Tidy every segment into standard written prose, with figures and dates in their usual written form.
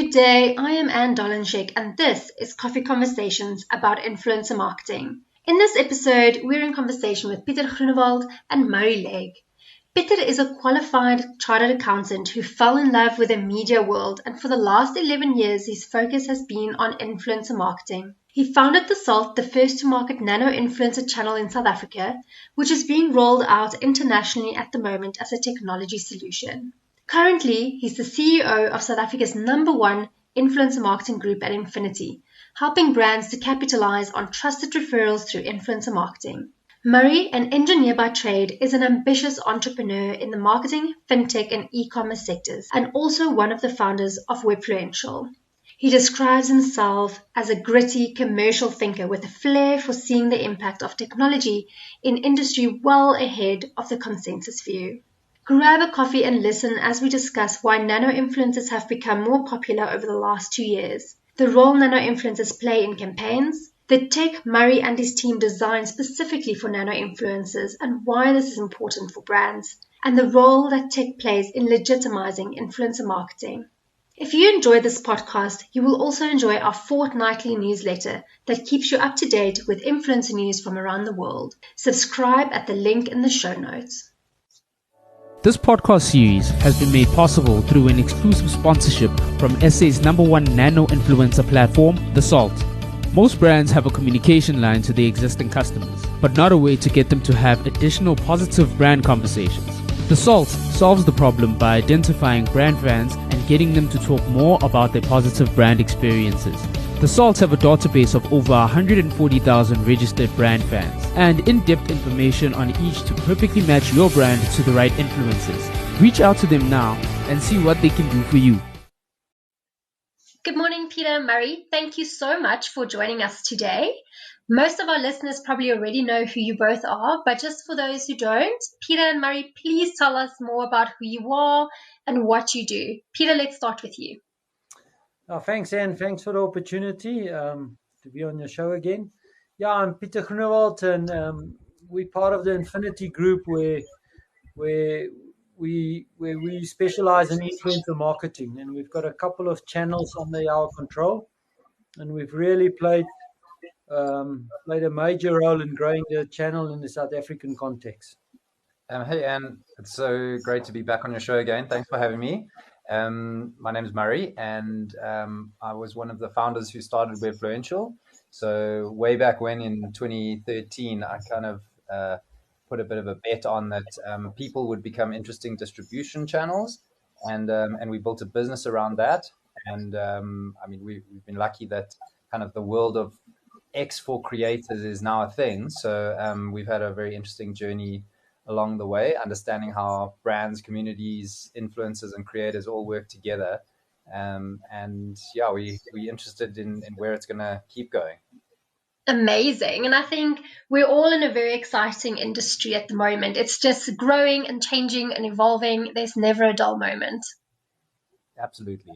Good day, I am Anne Dolenshek and this is Coffee Conversations about influencer marketing. In this episode, we're in conversation with Pieter Groenwald and Legg. Pieter is a qualified chartered accountant who fell in love with the media world, and for the last 11 years his focus has been on influencer marketing. He founded theSALT, the first to market nano influencer channel in South Africa, which is being rolled out internationally at the moment as a technology solution. Currently, he's the CEO of South Africa's #1 influencer marketing group at Nfinity, helping brands to capitalize on trusted referrals through influencer marketing. Murray, an engineer by trade, is an ambitious entrepreneur in the marketing, fintech, and e-commerce sectors, and also one of the founders of Webfluential. He describes himself as a gritty commercial thinker with a flair for seeing the impact of technology in industry well ahead of the consensus view. Grab a coffee and listen as we discuss why nano influencers have become more popular over the last 2 years, the role nano influencers play in campaigns, the tech Murray and his team designed specifically for nano influencers and why this is important for brands, and the role that tech plays in legitimizing influencer marketing. If you enjoy this podcast, you will also enjoy our fortnightly newsletter that keeps you up to date with influencer news from around the world. Subscribe at the link in the show notes. This podcast series has been made possible through an exclusive sponsorship from SA's #1 nano influencer platform, theSALT. Most brands have a communication line to their existing customers, but not a way to get them to have additional positive brand conversations. theSALT solves the problem by identifying brand fans and getting them to talk more about their positive brand experiences. theSALT have a database of over 140,000 registered brand fans and in-depth information on each to perfectly match your brand to the right influencers. Reach out to them now and see what they can do for you. Good morning, Pieter and Murray. Thank you so much for joining us today. Most of our listeners probably already know who you both are, but just for those who don't, Pieter and Murray, please tell us more about who you are and what you do. Pieter, let's start with you. Thanks, Anne. Thanks for the opportunity to be on your show again. Yeah, I'm Pieter Groenwald, and we're part of the Nfinity group where we specialize in influencer marketing, and we've got a couple of channels under our control, and we've really played a major role in growing the channel in the South African context. Hey, Anne. It's so great to be back on your show again. Thanks for having me. My name is Murray, and I was one of the founders who started Webfluential. So way back when in 2013, I kind of put a bit of a bet on that people would become interesting distribution channels, and we built a business around that. And we've been lucky that kind of the world of X for creators is now a thing. So we've had a very interesting journey along the way, understanding how brands, communities, influencers, and creators all work together. We're interested in where it's going to keep going. Amazing. And I think we're all in a very exciting industry at the moment. It's just growing and changing and evolving. There's never a dull moment. Absolutely.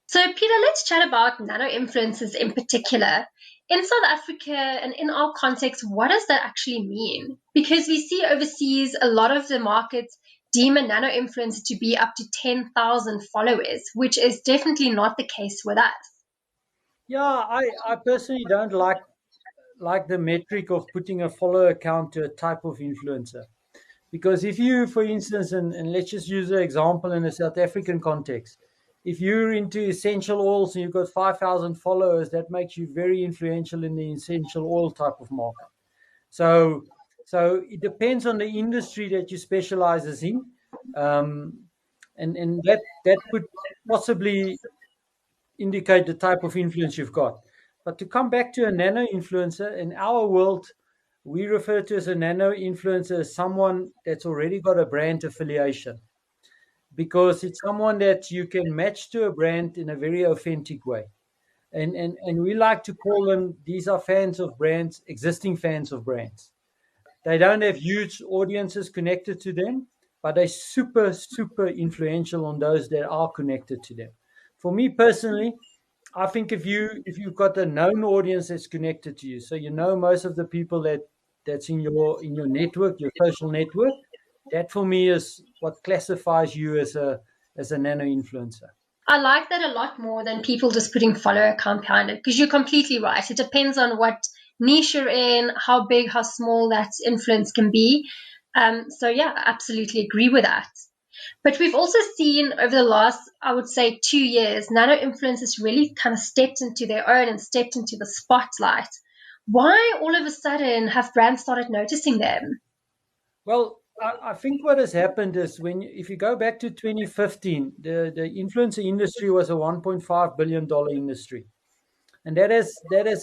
So, Pieter, let's chat about nano influencers in particular. In South Africa and in our context, what does that actually mean? Because we see overseas a lot of the markets deem a nano influencer to be up to 10,000 followers, which is definitely not the case with us. Yeah, I personally don't like the metric of putting a follower count to a type of influencer. Because if you, for instance, and let's just use an example in a South African context, if you're into essential oils and you've got 5,000 followers, that makes you very influential in the essential oil type of market. So it depends on the industry that you specialize in, and that could possibly indicate the type of influence you've got. But to come back to a nano influencer, in our world, we refer to as a nano influencer as someone that's already got a brand affiliation, because it's someone that you can match to a brand in a very authentic way. And we like to call them, these are fans of brands, existing fans of brands. They don't have huge audiences connected to them, but they're super, super influential on those that are connected to them. For me personally, I think if you've got a known audience that's connected to you, so you know most of the people that's in your network, your social network, that for me is what classifies you as a nano influencer. I like that a lot more than people just putting follower count behind it, because you're completely right. It depends on what niche you're in, how big, how small that influence can be. So yeah, I absolutely agree with that. But we've also seen over the last, I would say, 2 years, nano influencers really kind of stepped into their own and stepped into the spotlight. Why all of a sudden have brands started noticing them? Well, I think what has happened is if you go back to 2015, the influencer industry was a $1.5 billion industry. And that has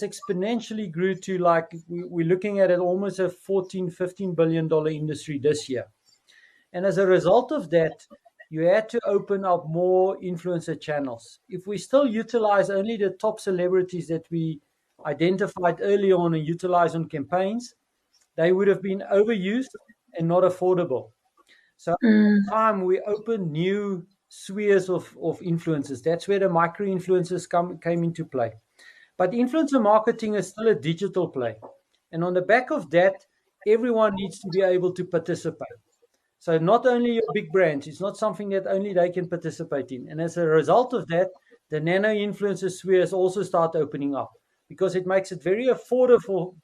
exponentially grew to, like, we're looking at it almost a $14-15 billion industry this year. And as a result of that, you had to open up more influencer channels. If we still utilize only the top celebrities that we identified early on and utilize on campaigns, they would have been overused and not affordable. So at the time, we opened new spheres of influencers. That's where the micro influencers came into play. But influencer marketing is still a digital play. And on the back of that, everyone needs to be able to participate. So not only your big brands, it's not something that only they can participate in. And as a result of that, the nano influencer spheres also start opening up, because it makes it very affordable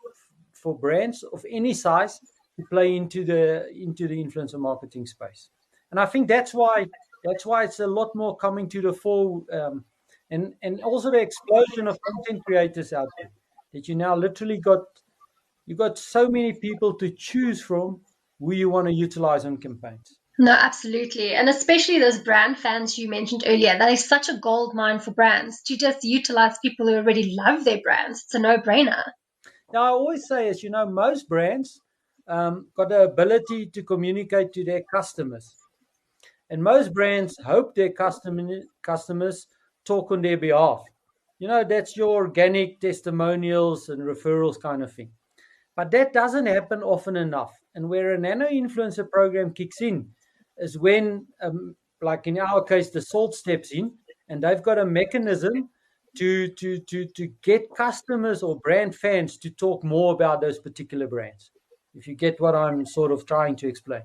for brands of any size to play into the influencer marketing space. And I think that's why it's a lot more coming to the fore, and also the explosion of content creators out there, that you now literally got so many people to choose from who you want to utilize on campaigns. No, absolutely. And especially those brand fans you mentioned earlier, that is such a gold mine for brands to just utilize people who already love their brands. It's a no-brainer. Now, I always say, as you know, most brands got the ability to communicate to their customers. And most brands hope their customers talk on their behalf. That's your organic testimonials and referrals kind of thing. But that doesn't happen often enough. And where a nano influencer program kicks in is when, like in our case, theSALT steps in, and they've got a mechanism to get customers or brand fans to talk more about those particular brands. If you get what I'm sort of trying to explain.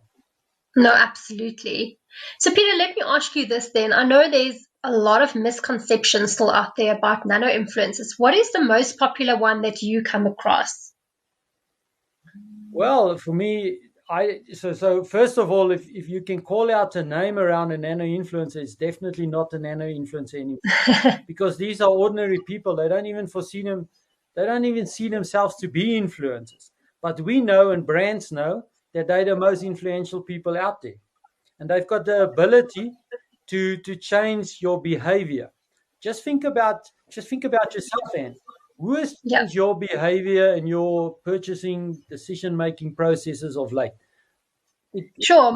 No, absolutely. So, Peter, let me ask you this then. I know there's a lot of misconceptions still out there about nano influencers. What is the most popular one that you come across? Well, for me, so first of all, if you can call out a name around a nano influencer, it's definitely not a nano influencer anymore. Because these are ordinary people. They don't even see themselves to be influencers. But we know, and brands know, that they're the most influential people out there. And they've got the ability to change your behavior. Just think about yourself, Anne. Who has changed your behavior and your purchasing decision-making processes of late? Sure,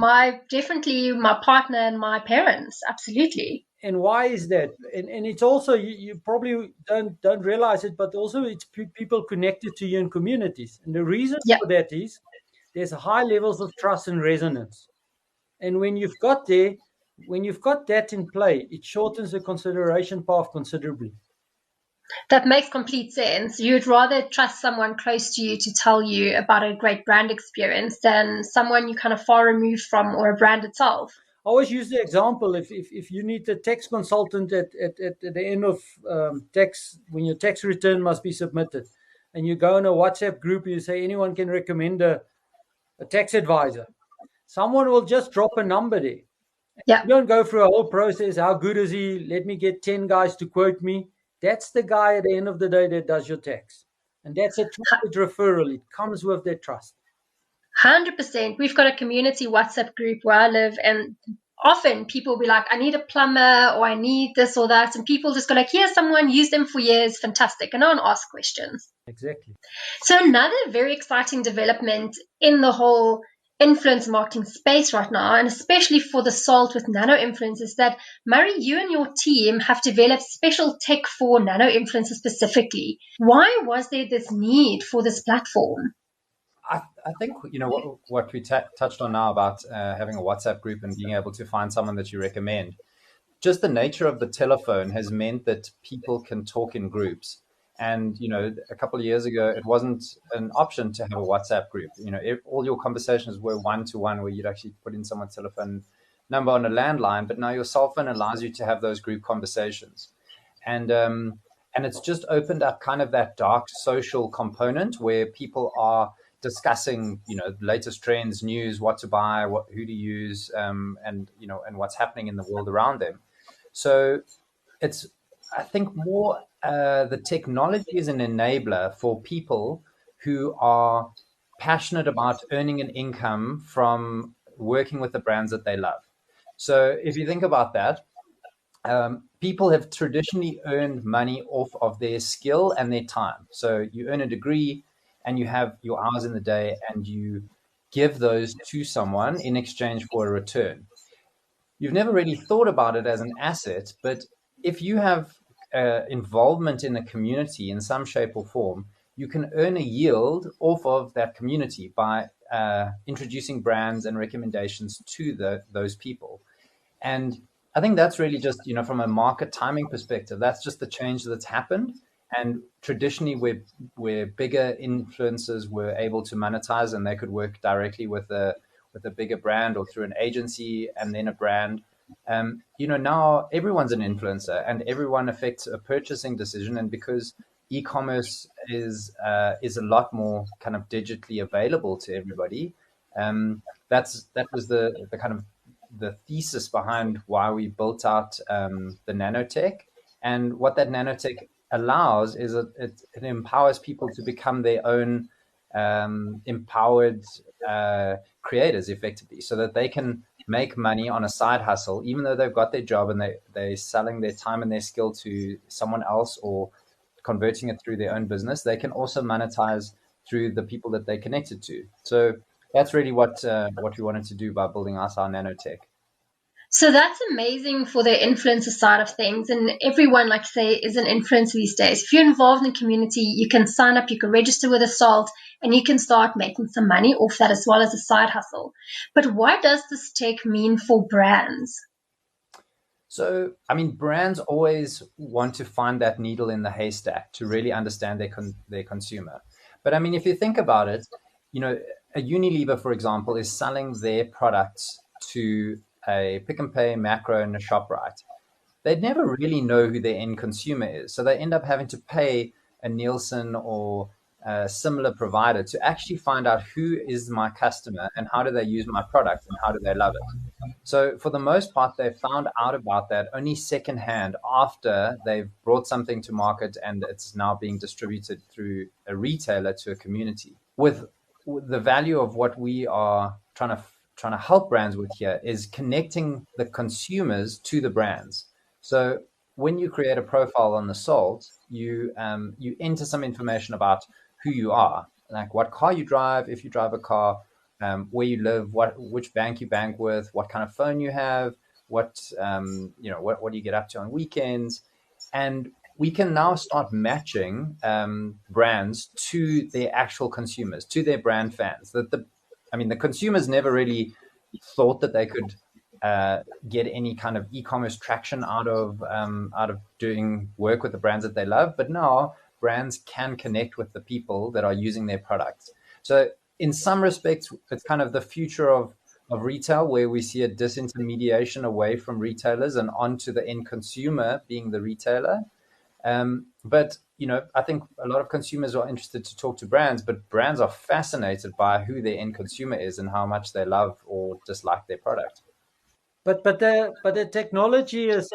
definitely my partner and my parents, absolutely. And why is that? And it's also, you probably don't realize it, but also it's people connected to you in communities. And the reason for that is there's high levels of trust and resonance. And when you've got that in play, it shortens the consideration path considerably. That makes complete sense. You'd rather trust someone close to you to tell you about a great brand experience than someone you kind of far removed from, or a brand itself. I always use the example, if you need a tax consultant at the end of tax, when your tax return must be submitted, and you go in a WhatsApp group, you say anyone can recommend a tax advisor. Someone will just drop a number there. You don't go through a whole process. How good is he? Let me get 10 guys to quote me. That's the guy at the end of the day that does your tax. And that's a trusted referral. It comes with that trust. 100%. We've got a community WhatsApp group where I live, and often people will be like, I need a plumber, or I need this or that. And people just go like, here's someone, used them for years, fantastic. And no one asks questions. Exactly. So another very exciting development in the whole influence marketing space right now, and especially for theSALT with nano influencers, that Murray, you and your team have developed special tech for nano influencers specifically. Why was there this need for this platform? I think, what we touched on now about having a WhatsApp group and being able to find someone that you recommend. Just the nature of the telephone has meant that people can talk in groups. And, a couple of years ago, it wasn't an option to have a WhatsApp group. All your conversations were one-to-one, where you'd actually put in someone's telephone number on a landline, but now your cell phone allows you to have those group conversations. And it's just opened up kind of that dark social component where people are discussing, latest trends, news, what to buy, who to use, and what's happening in the world around them. So it's, I think, more the technology is an enabler for people who are passionate about earning an income from working with the brands that they love. So if you think about that, people have traditionally earned money off of their skill and their time. So you earn a degree and you have your hours in the day and you give those to someone in exchange for a return. You've never really thought about it as an asset, but if you have involvement in a community in some shape or form, you can earn a yield off of that community by introducing brands and recommendations to those people. And I think that's really just, from a market timing perspective, that's just the change that's happened. And traditionally, where bigger influencers were able to monetize and they could work directly with a bigger brand or through an agency and then a brand, now everyone's an influencer and everyone affects a purchasing decision. And because e-commerce is a lot more kind of digitally available to everybody, that was the kind of the thesis behind why we built out the nanotech. And what that nanotech allows is it empowers people to become their own empowered creators effectively, so that they can make money on a side hustle, even though they've got their job and they're selling their time and their skill to someone else or converting it through their own business. They can also monetize through the people that they're connected to. So that's really what we wanted to do by building our nanotech. So that's amazing for the influencer side of things. And everyone, like say, is an influencer these days. If you're involved in the community, you can sign up, you can register with theSALT, and you can start making some money off that as well as a side hustle. But what does this tech mean for brands? So, brands always want to find that needle in the haystack to really understand their consumer. But if you think about it, a Unilever, for example, is selling their products to a Pick and Pay, Macro, and a ShopRite. They'd never really know who their end consumer is. So they end up having to pay a Nielsen or a similar provider to actually find out who is my customer and how do they use my product and how do they love it. So for the most part, they found out about that only secondhand after they've brought something to market and it's now being distributed through a retailer to a community. With the value of what we are trying to help brands with here is connecting the consumers to the brands. So when you create a profile on theSALT, you enter some information about who you are, like what car you drive, if you drive a car, where you live, which bank you bank with, what kind of phone you have, what do you get up to on weekends, and we can now start matching brands to their actual consumers, to their brand fans. The consumers never really thought that they could get any kind of e-commerce traction out of doing work with the brands that they love. But now brands can connect with the people that are using their products. So in some respects, it's kind of the future of retail, where we see a disintermediation away from retailers and onto the end consumer being the retailer. But I think a lot of consumers are interested to talk to brands, but brands are fascinated by who their end consumer is and how much they love or dislike their product. But the technology is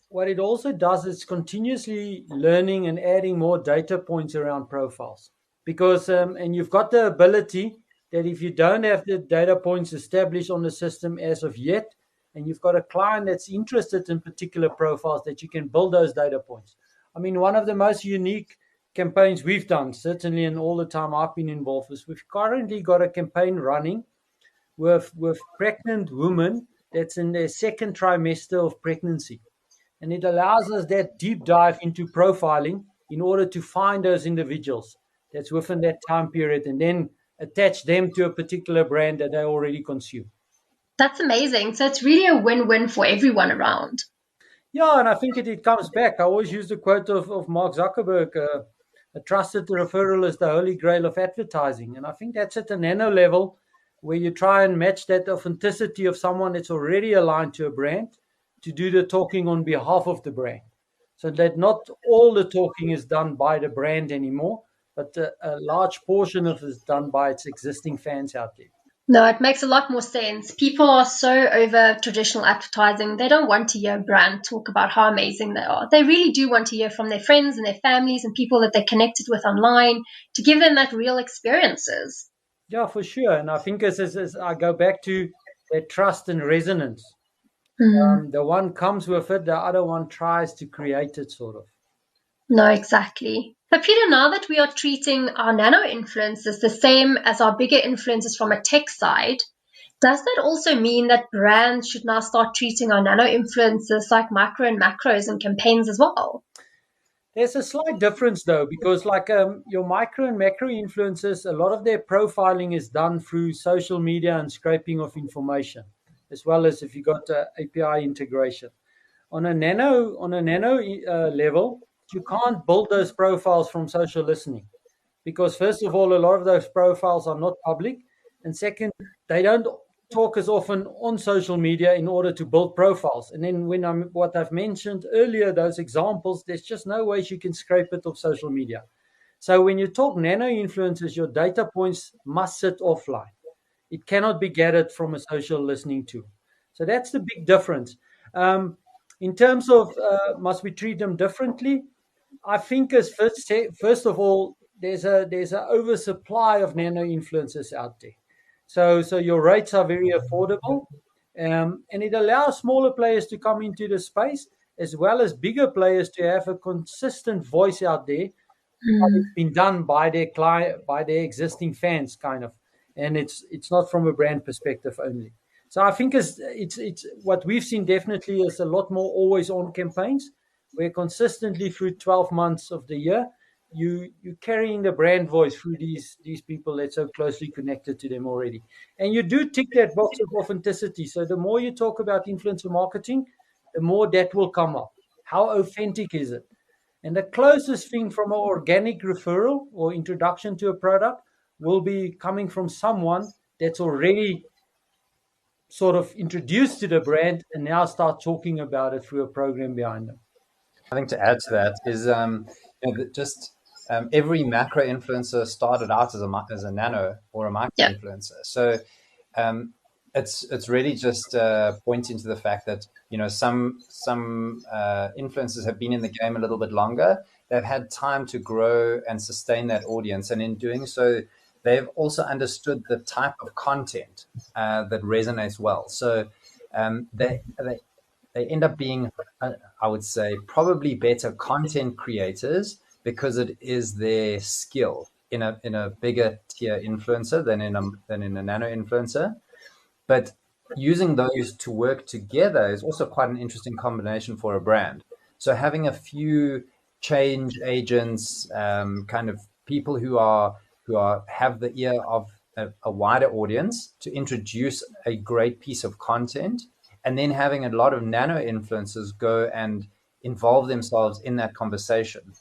what it also does is continuously learning and adding more data points around profiles, because and you've got the ability that if you don't have the data points established on the system as of yet, and you've got a client that's interested in particular profiles, that you can build those data points. One of the most unique campaigns we've done, certainly in all the time I've been involved, is we've currently got a campaign running with pregnant women that's in their second trimester of pregnancy. And it allows us that deep dive into profiling in order to find those individuals that's within that time period and then attach them to a particular brand that they already consume. That's amazing. So it's really a win-win for everyone around. Yeah, and I think it comes back. I always use the quote of Mark Zuckerberg, a trusted referral is the holy grail of advertising. And I think that's at a nano level where you try and match that authenticity of someone that's already aligned to a brand to do the talking on behalf of the brand. So that not all the talking is done by the brand anymore, but a large portion of it is done by its existing fans out there. No, it makes a lot more sense. People are so over traditional advertising. They don't want to hear a brand talk about how amazing they are. They really do want to hear from their friends and their families and people that they're connected with online to give them that real experiences. Yeah, for sure. And I think as I go back to that trust and resonance, the one comes with it, the other one tries to create it, sort of. No, exactly. But Peter, now that we are treating our nano influencers the same as our bigger influencers from a tech side, does that also mean that brands should now start treating our nano influencers like micro and macros and campaigns as well? There's a slight difference though, because like your micro and macro influencers, a lot of their profiling is done through social media and scraping of information, as well as if you got API integration. On a nano level, you can't build those profiles from social listening, because first of all, a lot of those profiles are not public, and second, they don't talk as often on social media in order to build profiles. And then what I've mentioned earlier, those examples, there's just no ways you can scrape it off social media. So when you talk nano influencers, your data points must sit offline. It cannot be gathered from a social listening tool. So that's the big difference. In terms of must we treat them differently? I think as first of all, there's a oversupply of nano influencers out there. So your rates are very affordable, and it allows smaller players to come into the space as well as bigger players to have a consistent voice out there. It's been done by their client, by their existing fans, kind of, and it's not from a brand perspective only. So I think it's what we've seen definitely is a lot more always on campaigns, where consistently through 12 months of the year, you're carrying the brand voice through these people that's so closely connected to them already. And you do tick that box of authenticity. So the more you talk about influencer marketing, the more that will come up. How authentic is it? And the closest thing from an organic referral or introduction to a product will be coming from someone that's already sort of introduced to the brand and now start talking about it through a program behind them. I think to add to that is every macro influencer started out as a nano or a micro influencer. So it's really just pointing to the fact that some influencers have been in the game a little bit longer. They've had time to grow and sustain that audience, and in doing so, they've also understood the type of content that resonates well. So they end up being, I would say, probably better content creators because it is their skill in a bigger tier influencer than in a nano influencer. But using those to work together is also quite an interesting combination for a brand. So having a few change agents, kind of people who have the ear of a wider audience to introduce a great piece of content, and then having a lot of nano influencers go and involve themselves in that conversation.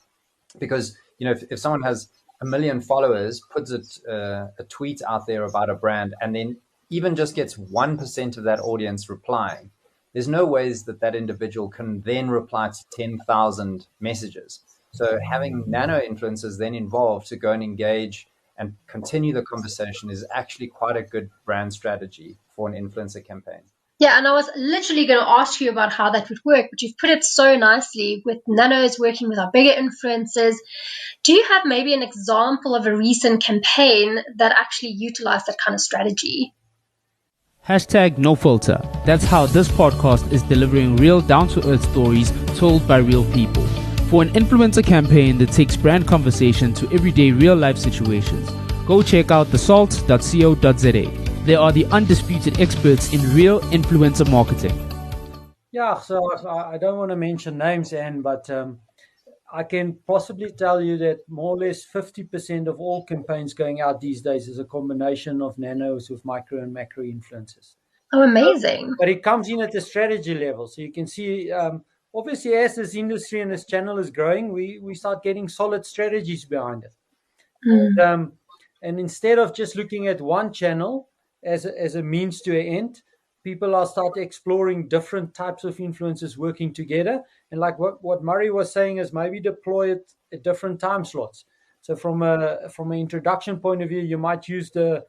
Because if someone has 1 million followers, puts a tweet out there about a brand, and then even just gets 1% of that audience replying, there's no ways that individual can then reply to 10,000 messages. So having nano influencers then involved to go and engage and continue the conversation is actually quite a good brand strategy for an influencer campaign. Yeah, and I was literally going to ask you about how that would work, but you've put it so nicely with nanos working with our bigger influencers. Do you have maybe an example of a recent campaign that actually utilized that kind of strategy? #NoFilter. That's how this podcast is delivering real down-to-earth stories told by real people. For an influencer campaign that takes brand conversation to everyday real-life situations, go check out theSALT.co.za. They are the undisputed experts in real influencer marketing. Yeah, so I don't want to mention names, Anne, but I can possibly tell you that more or less 50% of all campaigns going out these days is a combination of nanos with micro and macro influencers. Oh, amazing. But it comes in at the strategy level. So you can see, obviously, as this industry and this channel is growing, we start getting solid strategies behind it. And instead of just looking at one channel as a means to an end. People are start exploring different types of influencers working together. And like what Murray was saying is maybe deploy it at different time slots. So from an introduction point of view, you might use the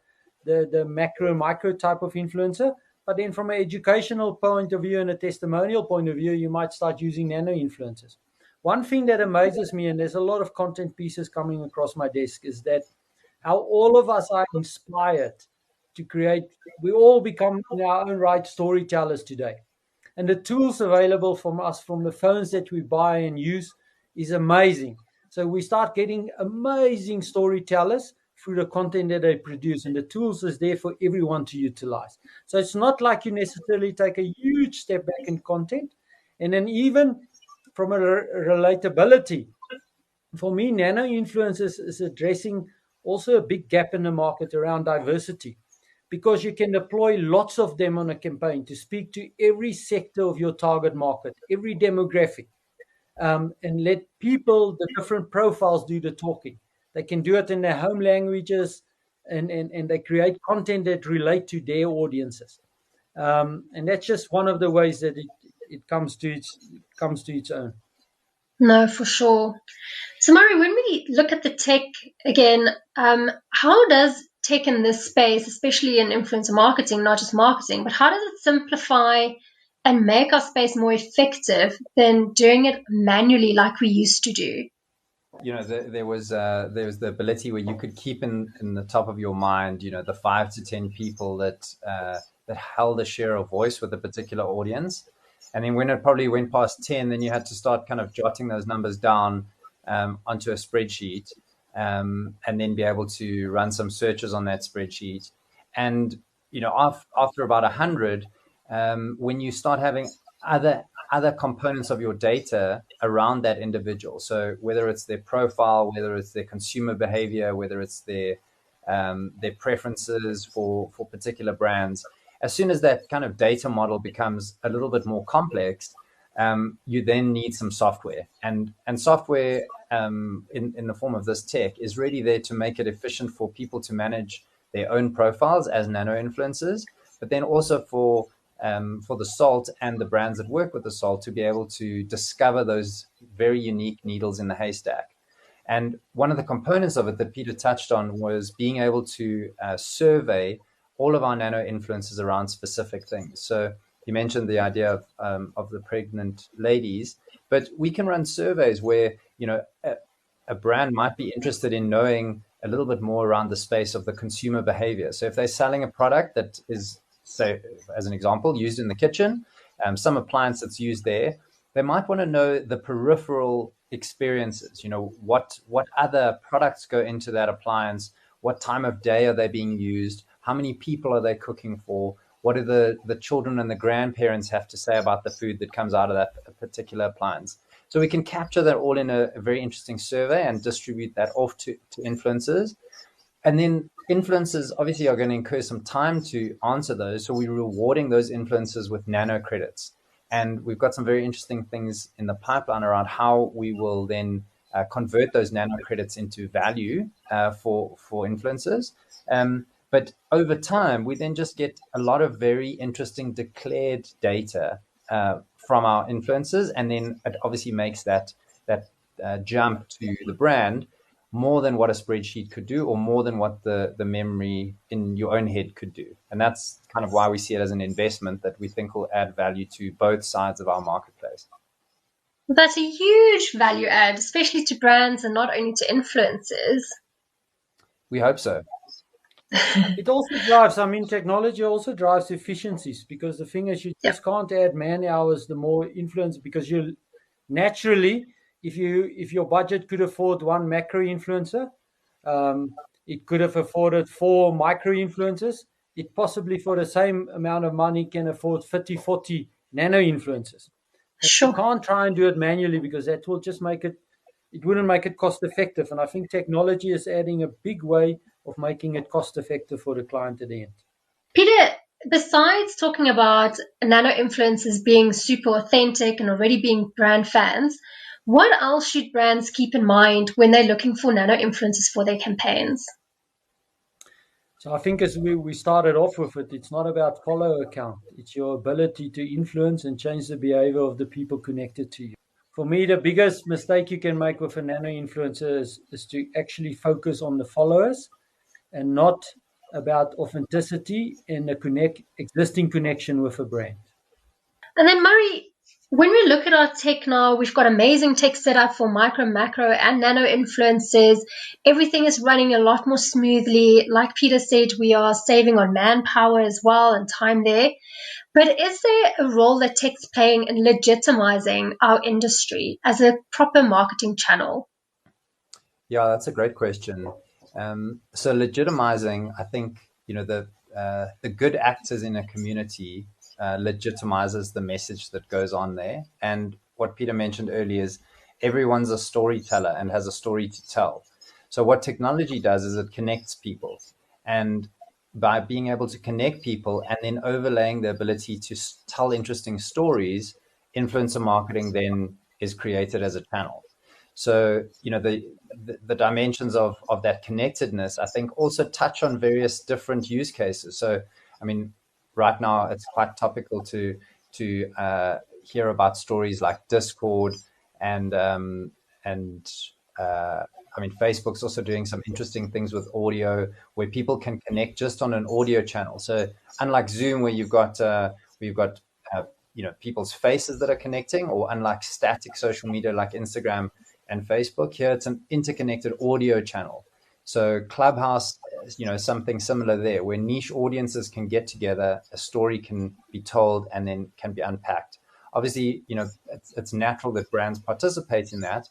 macro micro type of influencer. But then from an educational point of view and a testimonial point of view, you might start using nano influencers. One thing that amazes me, and there's a lot of content pieces coming across my desk, is that how all of us are inspired to create. We all become in our own right storytellers today. And the tools available from us, from the phones that we buy and use, is amazing. So we start getting amazing storytellers through the content that they produce. And the tools is there for everyone to utilize. So it's not like you necessarily take a huge step back in content. And then even from a relatability, for me, nano influencers is addressing also a big gap in the market around diversity, because you can deploy lots of them on a campaign to speak to every sector of your target market, every demographic, and let people, the different profiles, do the talking. They can do it in their home languages, and they create content that relate to their audiences. And that's just one of the ways that it comes to its own. No, for sure. So, Murray, when we look at the tech again, how does tech in this space, especially in influencer marketing, not just marketing, but how does it simplify and make our space more effective than doing it manually like we used to do? There was the ability where you could keep in the top of your mind, the 5 to 10 people that held a share of voice with a particular audience. And then when it probably went past 10, then you had to start kind of jotting those numbers down onto a spreadsheet, and then be able to run some searches on that spreadsheet. And, after about 100, when you start having other components of your data around that individual, so whether it's their profile, whether it's their consumer behavior, whether it's their preferences for particular brands, as soon as that kind of data model becomes a little bit more complex, you then need some software. And software in the form of this tech is really there to make it efficient for people to manage their own profiles as nano influencers, but then also for the SALT and the brands that work with the SALT to be able to discover those very unique needles in the haystack. And one of the components of it that Pieter touched on was being able to survey all of our nano influencers around specific things. So you mentioned the idea of the pregnant ladies, but we can run surveys where, a brand might be interested in knowing a little bit more around the space of the consumer behavior. So if they're selling a product that is, say, as an example, used in the kitchen, some appliance that's used there, they might want to know the peripheral experiences. What other products go into that appliance? What time of day are they being used? How many people are they cooking for? What do the children and the grandparents have to say about the food that comes out of that particular appliance? So we can capture that all in a very interesting survey and distribute that off to influencers. And then influencers obviously are going to incur some time to answer those. So we're rewarding those influencers with nano credits. And we've got some very interesting things in the pipeline around how we will then convert those nano credits into value for influencers. But over time, we then just get a lot of very interesting declared data from our influencers. And then it obviously makes that jump to the brand more than what a spreadsheet could do, or more than what the memory in your own head could do. And that's kind of why we see it as an investment that we think will add value to both sides of our marketplace. Well, that's a huge value add, especially to brands and not only to influencers. We hope so. It also drives, technology also drives efficiencies, because the thing is, you just can't add man hours the more influence, because you naturally, if your budget could afford one macro influencer, it could have afforded 4 micro influencers. It possibly for the same amount of money can afford 30, 40 nano influencers. Sure. You can't try and do it manually, because that will just it wouldn't make it cost effective. And I think technology is adding a big way of making it cost effective for the client at the end. Pieter, besides talking about nano influencers being super authentic and already being brand fans, what else should brands keep in mind when they're looking for nano influencers for their campaigns? So I think as we started off with it, it's not about follower count. It's your ability to influence and change the behavior of the people connected to you. For me, the biggest mistake you can make with a nano influencer is to actually focus on the followers and not about authenticity and the existing connection with a brand. And then Murray, when we look at our tech now, we've got amazing tech set up for micro, macro, and nano influencers. Everything is running a lot more smoothly. Like Pieter said, we are saving on manpower as well and time there. But is there a role that tech's playing in legitimizing our industry as a proper marketing channel? Yeah, that's a great question. So legitimizing, I think, the good actors in a community legitimizes the message that goes on there. And what Pieter mentioned earlier is everyone's a storyteller and has a story to tell. So what technology does is it connects people. And by being able to connect people and then overlaying the ability to tell interesting stories, influencer marketing then is created as a channel. So, the dimensions of that connectedness, I think, also touch on various different use cases. So, I mean, right now it's quite topical to hear about stories like Discord and Facebook's also doing some interesting things with audio where people can connect just on an audio channel. So unlike Zoom, where you've got people's faces that are connecting, or unlike static social media like Instagram and Facebook, here it's an interconnected audio channel. So Clubhouse, something similar there, where niche audiences can get together, a story can be told, and then can be unpacked. Obviously, it's natural that brands participate in that,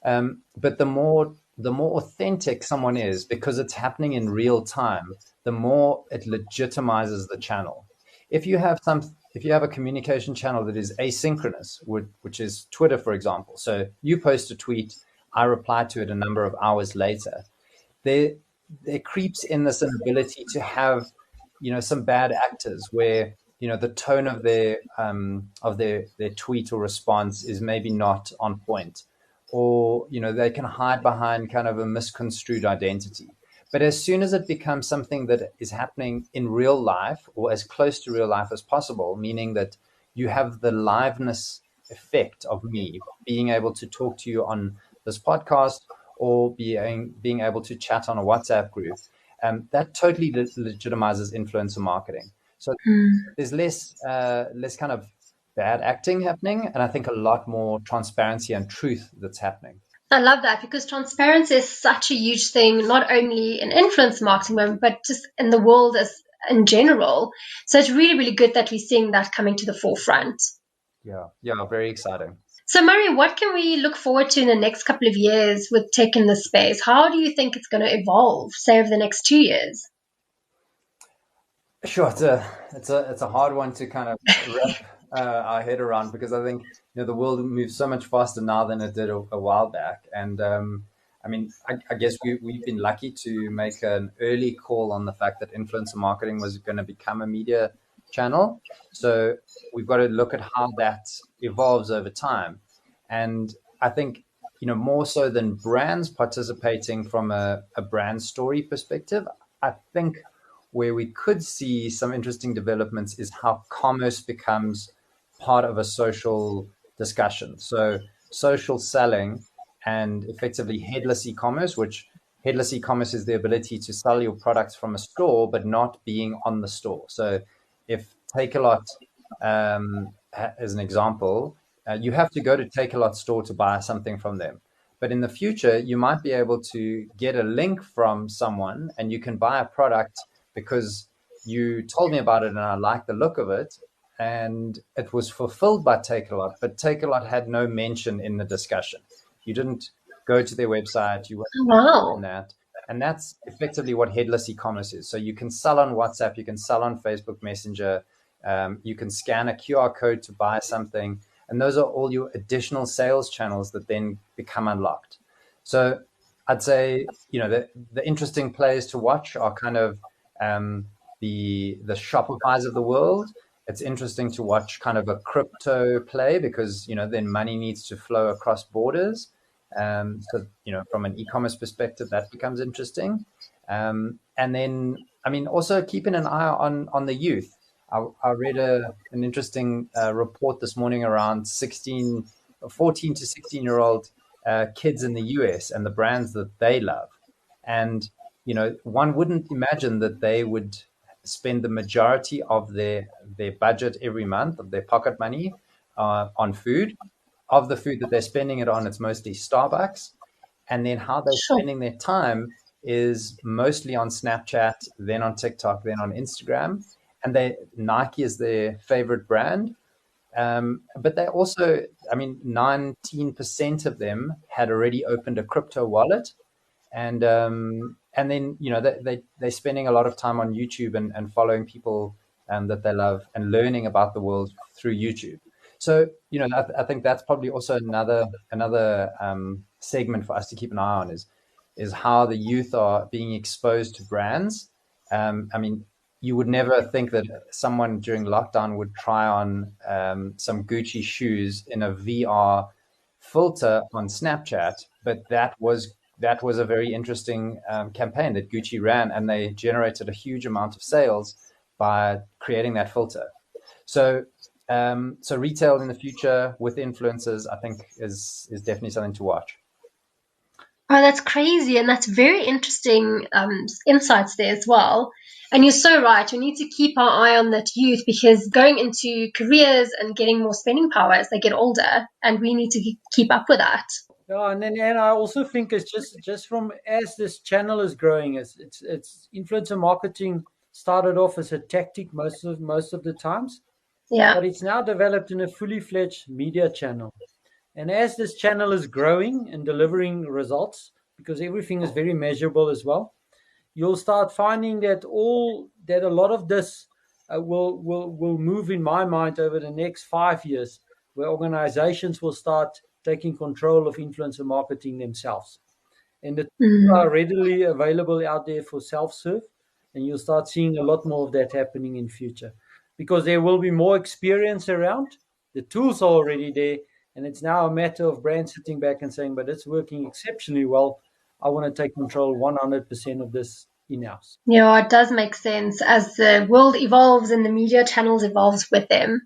but the more authentic someone is, because it's happening in real time, the more it legitimizes the channel. If you have a communication channel that is asynchronous, which is Twitter, for example, so you post a tweet, I reply to it a number of hours later, there creeps in this inability to have, some bad actors where, the tone of their tweet or response is maybe not on point, or, they can hide behind kind of a misconstrued identity. But as soon as it becomes something that is happening in real life, or as close to real life as possible, meaning that you have the liveness effect of me being able to talk to you on this podcast, or being able to chat on a WhatsApp group, that totally legitimizes influencer marketing. So there's less kind of bad acting happening, and I think a lot more transparency and truth that's happening. I love that, because transparency is such a huge thing, not only in influence marketing, but just in the world as in general. So it's really, really good that we're seeing that coming to the forefront. Yeah, very exciting. So Murray, what can we look forward to in the next couple of years with tech in this space? How do you think it's going to evolve, say, over the next 2 years? Sure, it's a hard one to kind of wrap our head around, because I think the world moves so much faster now than it did a while back. And I guess we've been lucky to make an early call on the fact that influencer marketing was going to become a media channel. So we've got to look at how that evolves over time. And I think, more so than brands participating from a brand story perspective, I think where we could see some interesting developments is how commerce becomes part of a social discussion. So social selling and effectively headless e-commerce, which headless e-commerce is the ability to sell your products from a store, but not being on the store. So if Takealot, as an example, you have to go to Takealot store to buy something from them. But in the future, you might be able to get a link from someone and you can buy a product because you told me about it and I like the look of it, and it was fulfilled by Takealot, but Takealot had no mention in the discussion. You didn't go to their website, you weren't in that. And that's effectively what headless e-commerce is. So you can sell on WhatsApp, you can sell on Facebook Messenger, you can scan a QR code to buy something, and those are all your additional sales channels that then become unlocked. So I'd say, the interesting players to watch are kind of the Shopifys of the world. It's interesting to watch kind of a crypto play, because then money needs to flow across borders. So from an e-commerce perspective, that becomes interesting. And then, I mean, also keeping an eye on the youth. I read an interesting report this morning around 14 to 16-year-old kids in the US and the brands that they love. And, one wouldn't imagine that they would spend the majority of their budget every month, of their pocket money, on food. Of the food that they're spending it on, it's mostly Starbucks. And then how they're spending their time is mostly on Snapchat, then on TikTok, then on Instagram. And Nike is their favorite brand. But they also, 19% of them had already opened a crypto wallet. And then, they're spending a lot of time on YouTube and following people that they love and learning about the world through YouTube. So, I think that's probably also another segment for us to keep an eye on is how the youth are being exposed to brands. You would never think that someone during lockdown would try on some Gucci shoes in a VR filter on Snapchat, but that was a very interesting campaign that Gucci ran, and they generated a huge amount of sales by creating that filter. So retail in the future with influencers, I think, is definitely something to watch. Oh, that's crazy. And that's very interesting insights there as well. And you're so right. We need to keep our eye on that youth, because going into careers and getting more spending power as they get older, and we need to keep up with that. Yeah, and I also think it's just from as this channel is growing, it's influencer marketing started off as a tactic most of the times. Yeah. But it's now developed in a fully fledged media channel. And as this channel is growing and delivering results, because everything is very measurable as well, you'll start finding that a lot of this will move, in my mind, over the next 5 years, where organizations will start taking control of influencer marketing themselves. And the tools are readily available out there for self-serve, and you'll start seeing a lot more of that happening in future, because there will be more experience around. The tools are already there, and it's now a matter of brands sitting back and saying, but it's working exceptionally well. I want to take control 100% of this in-house. Yeah, it does make sense as the world evolves and the media channels evolves with them.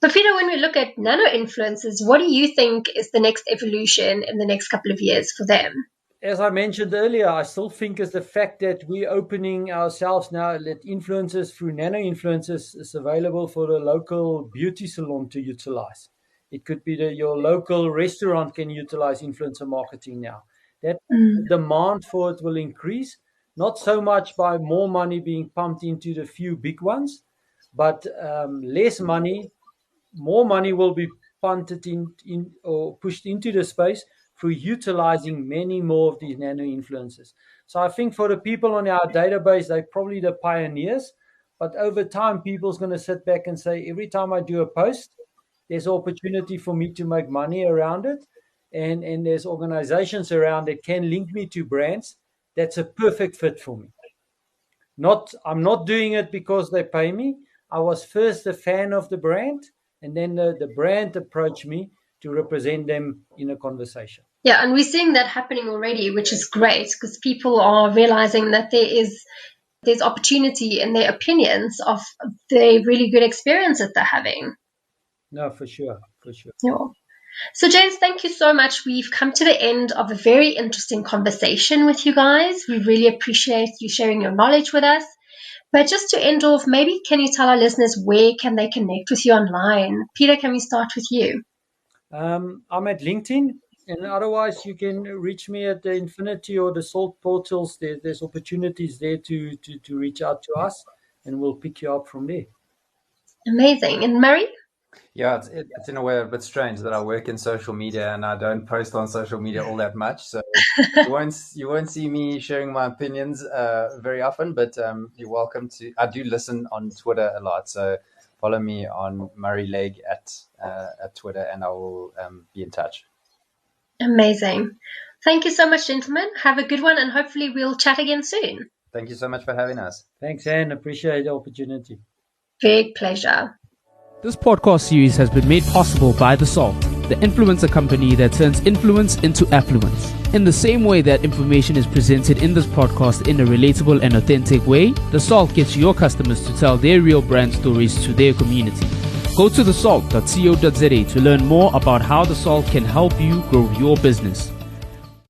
But Pieter, when we look at nano influencers, what do you think is the next evolution in the next couple of years for them? As I mentioned earlier, I still think is the fact that we're opening ourselves now, that influencers through nano influencers is available for the local beauty salon to utilize. It could be that your local restaurant can utilize influencer marketing now. That demand for it will increase, not so much by more money being pumped into the few big ones, but less money, more money will be punted in or pushed into the space through utilizing many more of these nano influencers. So I think for the people on our database, they're probably the pioneers, but over time, people's going to sit back and say, every time I do a post, there's opportunity for me to make money around it. And there's organizations around that can link me to brands. That's a perfect fit for me. I'm not doing it because they pay me. I was first a fan of the brand, and then the brand approached me to represent them in a conversation. Yeah, and we're seeing that happening already, which is great, because people are realizing that there's opportunity in their opinions of the really good experience that they're having. No, for sure. Yeah. So, James, thank you so much. We've come to the end of a very interesting conversation with you guys. We really appreciate you sharing your knowledge with us. But just to end off, maybe can you tell our listeners where can they connect with you online? Pieter, can we start with you? I'm at LinkedIn, and otherwise you can reach me at the Nfinity or the SALT portals. There's opportunities there to reach out to us, and we'll pick you up from there. Amazing. And Murray? Yeah, it's in a way a bit strange that I work in social media and I don't post on social media all that much. So you won't see me sharing my opinions very often, but you're welcome to. I do listen on Twitter a lot, so follow me on Murray Legg at Twitter, and I will be in touch. Amazing. Thank you so much, gentlemen. Have a good one, and hopefully we'll chat again soon. Thank you so much for having us. Thanks, Anne. Appreciate the opportunity. Big pleasure. This podcast series has been made possible by theSALT, the influencer company that turns influence into affluence. In the same way that information is presented in this podcast in a relatable and authentic way, theSALT gets your customers to tell their real brand stories to their community. Go to thesalt.co.za to learn more about how theSALT can help you grow your business.